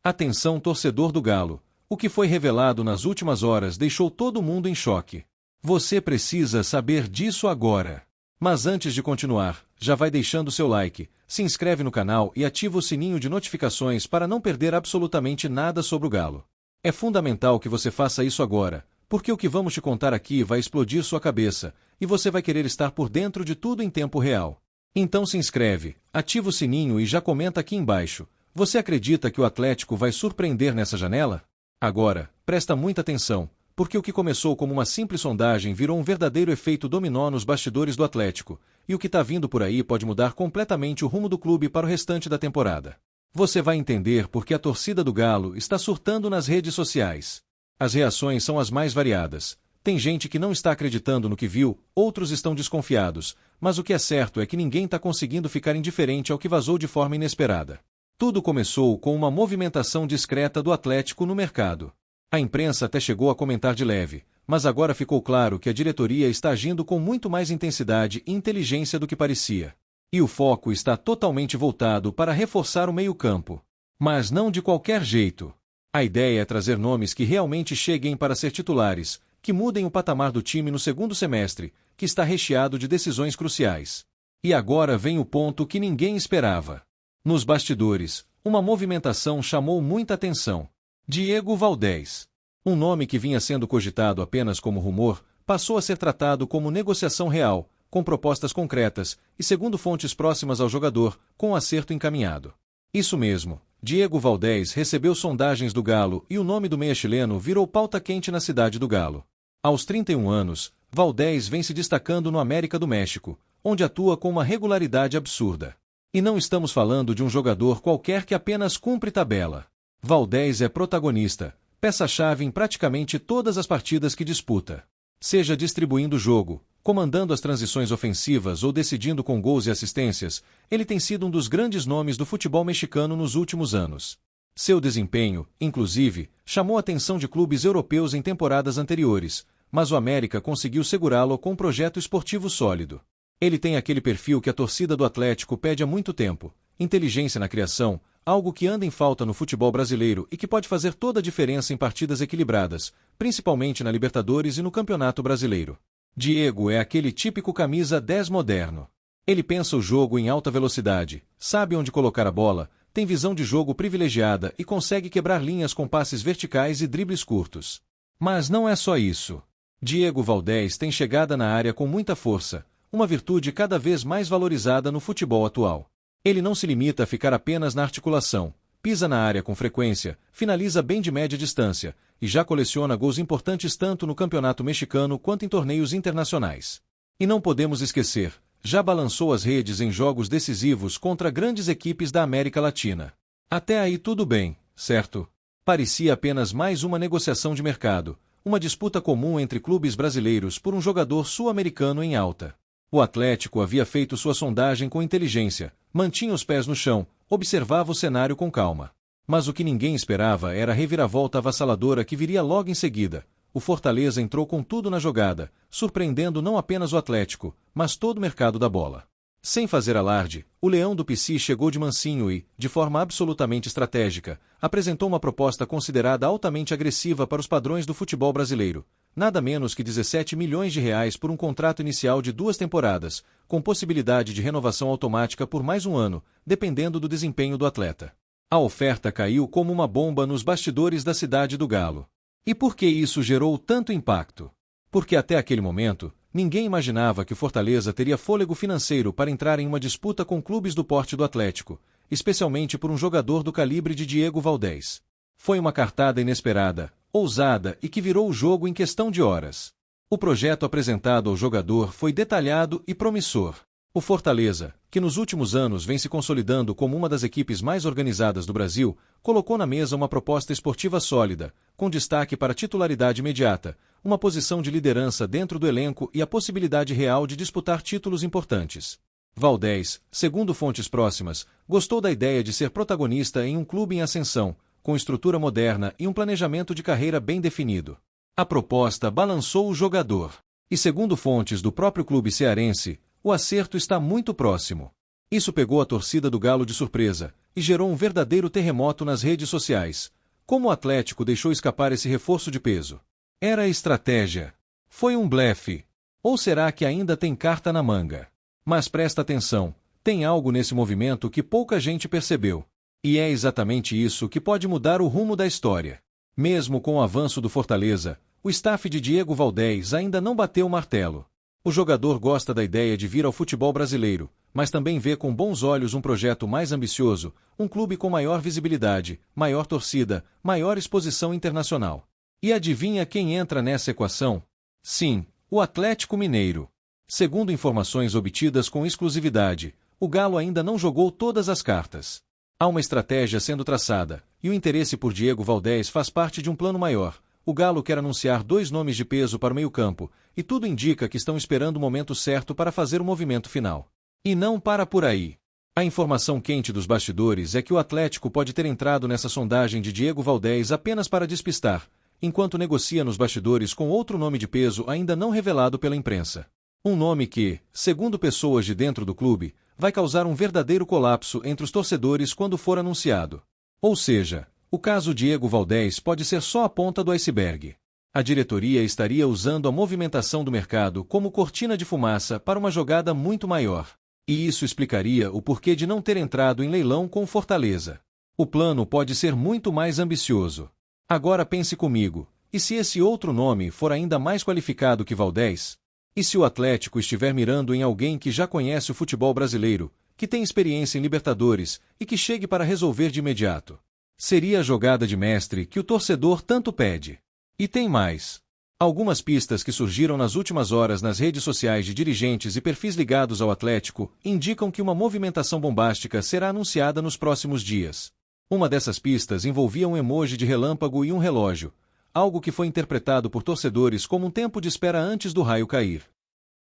Atenção, torcedor do Galo. O que foi revelado nas últimas horas deixou todo mundo em choque. Você precisa saber disso agora. Mas antes de continuar, já vai deixando seu like, se inscreve no canal e ativa o sininho de notificações para não perder absolutamente nada sobre o Galo. É fundamental que você faça isso agora, porque o que vamos te contar aqui vai explodir sua cabeça, e você vai querer estar por dentro de tudo em tempo real. Então se inscreve, ativa o sininho e já comenta aqui embaixo. Você acredita que o Atlético vai surpreender nessa janela? Agora, presta muita atenção, porque o que começou como uma simples sondagem virou um verdadeiro efeito dominó nos bastidores do Atlético, e o que está vindo por aí pode mudar completamente o rumo do clube para o restante da temporada. Você vai entender por que a torcida do Galo está surtando nas redes sociais. As reações são as mais variadas. Tem gente que não está acreditando no que viu, outros estão desconfiados, mas o que é certo é que ninguém está conseguindo ficar indiferente ao que vazou de forma inesperada. Tudo começou com uma movimentação discreta do Atlético no mercado. A imprensa até chegou a comentar de leve, mas agora ficou claro que a diretoria está agindo com muito mais intensidade e inteligência do que parecia. E o foco está totalmente voltado para reforçar o meio-campo. Mas não de qualquer jeito. A ideia é trazer nomes que realmente cheguem para ser titulares, que mudem o patamar do time no segundo semestre, que está recheado de decisões cruciais. E agora vem o ponto que ninguém esperava. Nos bastidores, uma movimentação chamou muita atenção. Diego Valdez. Um nome que vinha sendo cogitado apenas como rumor, passou a ser tratado como negociação real, com propostas concretas e, segundo fontes próximas ao jogador, com acerto encaminhado. Isso mesmo, Diego Valdez recebeu sondagens do Galo e o nome do meia chileno virou pauta quente na cidade do Galo. Aos 31 anos, Valdez vem se destacando no América do México, onde atua com uma regularidade absurda. E não estamos falando de um jogador qualquer que apenas cumpre tabela. Valdez é protagonista, peça-chave em praticamente todas as partidas que disputa. Seja distribuindo o jogo, comandando as transições ofensivas ou decidindo com gols e assistências, ele tem sido um dos grandes nomes do futebol mexicano nos últimos anos. Seu desempenho, inclusive, chamou a atenção de clubes europeus em temporadas anteriores, mas o América conseguiu segurá-lo com um projeto esportivo sólido. Ele tem aquele perfil que a torcida do Atlético pede há muito tempo, inteligência na criação, algo que anda em falta no futebol brasileiro e que pode fazer toda a diferença em partidas equilibradas, principalmente na Libertadores e no Campeonato Brasileiro. Diego é aquele típico camisa 10 moderno. Ele pensa o jogo em alta velocidade, sabe onde colocar a bola, tem visão de jogo privilegiada e consegue quebrar linhas com passes verticais e dribles curtos. Mas não é só isso. Diego Valdez tem chegada na área com muita força, uma virtude cada vez mais valorizada no futebol atual. Ele não se limita a ficar apenas na articulação, pisa na área com frequência, finaliza bem de média distância, e já coleciona gols importantes tanto no campeonato mexicano quanto em torneios internacionais. E não podemos esquecer, já balançou as redes em jogos decisivos contra grandes equipes da América Latina. Até aí tudo bem, certo? Parecia apenas mais uma negociação de mercado, uma disputa comum entre clubes brasileiros por um jogador sul-americano em alta. O Atlético havia feito sua sondagem com inteligência, mantinha os pés no chão, observava o cenário com calma. Mas o que ninguém esperava era a reviravolta avassaladora que viria logo em seguida. O Fortaleza entrou com tudo na jogada, surpreendendo não apenas o Atlético, mas todo o mercado da bola. Sem fazer alarde, o Leão do Pici chegou de mansinho e, de forma absolutamente estratégica, apresentou uma proposta considerada altamente agressiva para os padrões do futebol brasileiro. Nada menos que 17 milhões de reais por um contrato inicial de 2 temporadas, com possibilidade de renovação automática por mais um ano, dependendo do desempenho do atleta. A oferta caiu como uma bomba nos bastidores da cidade do Galo. E por que isso gerou tanto impacto? Porque até aquele momento, ninguém imaginava que o Fortaleza teria fôlego financeiro para entrar em uma disputa com clubes do porte do Atlético, especialmente por um jogador do calibre de Diego Valdez. Foi uma cartada inesperada, ousada e que virou o jogo em questão de horas. O projeto apresentado ao jogador foi detalhado e promissor. O Fortaleza, que nos últimos anos vem se consolidando como uma das equipes mais organizadas do Brasil, colocou na mesa uma proposta esportiva sólida, com destaque para a titularidade imediata, uma posição de liderança dentro do elenco e a possibilidade real de disputar títulos importantes. Valdez, segundo fontes próximas, gostou da ideia de ser protagonista em um clube em ascensão, com estrutura moderna e um planejamento de carreira bem definido. A proposta balançou o jogador. E segundo fontes do próprio clube cearense, o acerto está muito próximo. Isso pegou a torcida do Galo de surpresa e gerou um verdadeiro terremoto nas redes sociais. Como o Atlético deixou escapar esse reforço de peso? Era estratégia? Foi um blefe? Ou será que ainda tem carta na manga? Mas presta atenção, tem algo nesse movimento que pouca gente percebeu. E é exatamente isso que pode mudar o rumo da história. Mesmo com o avanço do Fortaleza, o staff de Diego Valdez ainda não bateu o martelo. O jogador gosta da ideia de vir ao futebol brasileiro, mas também vê com bons olhos um projeto mais ambicioso, um clube com maior visibilidade, maior torcida, maior exposição internacional. E adivinha quem entra nessa equação? Sim, o Atlético Mineiro. Segundo informações obtidas com exclusividade, o Galo ainda não jogou todas as cartas. Há uma estratégia sendo traçada, e o interesse por Diego Valdez faz parte de um plano maior. O Galo quer anunciar 2 nomes de peso para o meio-campo, e tudo indica que estão esperando o momento certo para fazer o movimento final. E não para por aí. A informação quente dos bastidores é que o Atlético pode ter entrado nessa sondagem de Diego Valdez apenas para despistar, enquanto negocia nos bastidores com outro nome de peso ainda não revelado pela imprensa. Um nome que, segundo pessoas de dentro do clube, vai causar um verdadeiro colapso entre os torcedores quando for anunciado. Ou seja, o caso Diego Valdez pode ser só a ponta do iceberg. A diretoria estaria usando a movimentação do mercado como cortina de fumaça para uma jogada muito maior. E isso explicaria o porquê de não ter entrado em leilão com o Fortaleza. O plano pode ser muito mais ambicioso. Agora pense comigo, e se esse outro nome for ainda mais qualificado que Valdez? E se o Atlético estiver mirando em alguém que já conhece o futebol brasileiro, que tem experiência em Libertadores e que chegue para resolver de imediato? Seria a jogada de mestre que o torcedor tanto pede. E tem mais. Algumas pistas que surgiram nas últimas horas nas redes sociais de dirigentes e perfis ligados ao Atlético indicam que uma movimentação bombástica será anunciada nos próximos dias. Uma dessas pistas envolvia um emoji de relâmpago e um relógio, algo que foi interpretado por torcedores como um tempo de espera antes do raio cair.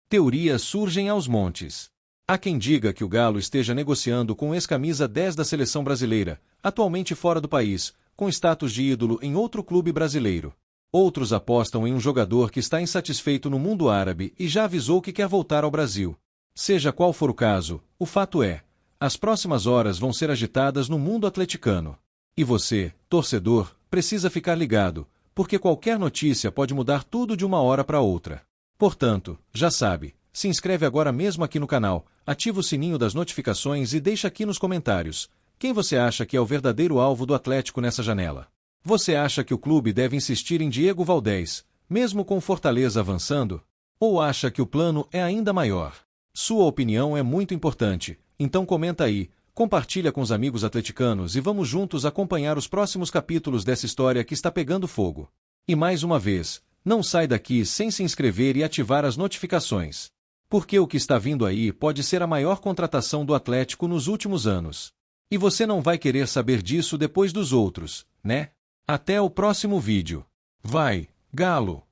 Teorias surgem aos montes. Há quem diga que o Galo esteja negociando com o ex-camisa 10 da seleção brasileira, atualmente fora do país, com status de ídolo em outro clube brasileiro. Outros apostam em um jogador que está insatisfeito no mundo árabe e já avisou que quer voltar ao Brasil. Seja qual for o caso, o fato é, as próximas horas vão ser agitadas no mundo atleticano. E você, torcedor, precisa ficar ligado, porque qualquer notícia pode mudar tudo de uma hora para outra. Portanto, já sabe, se inscreve agora mesmo aqui no canal, ativa o sininho das notificações e deixa aqui nos comentários quem você acha que é o verdadeiro alvo do Atlético nessa janela. Você acha que o clube deve insistir em Diego Valdez, mesmo com Fortaleza avançando? Ou acha que o plano é ainda maior? Sua opinião é muito importante, então comenta aí, compartilha com os amigos atleticanos e vamos juntos acompanhar os próximos capítulos dessa história que está pegando fogo. E mais uma vez, não sai daqui sem se inscrever e ativar as notificações. Porque o que está vindo aí pode ser a maior contratação do Atlético nos últimos anos. E você não vai querer saber disso depois dos outros, né? Até o próximo vídeo. Vai, Galo!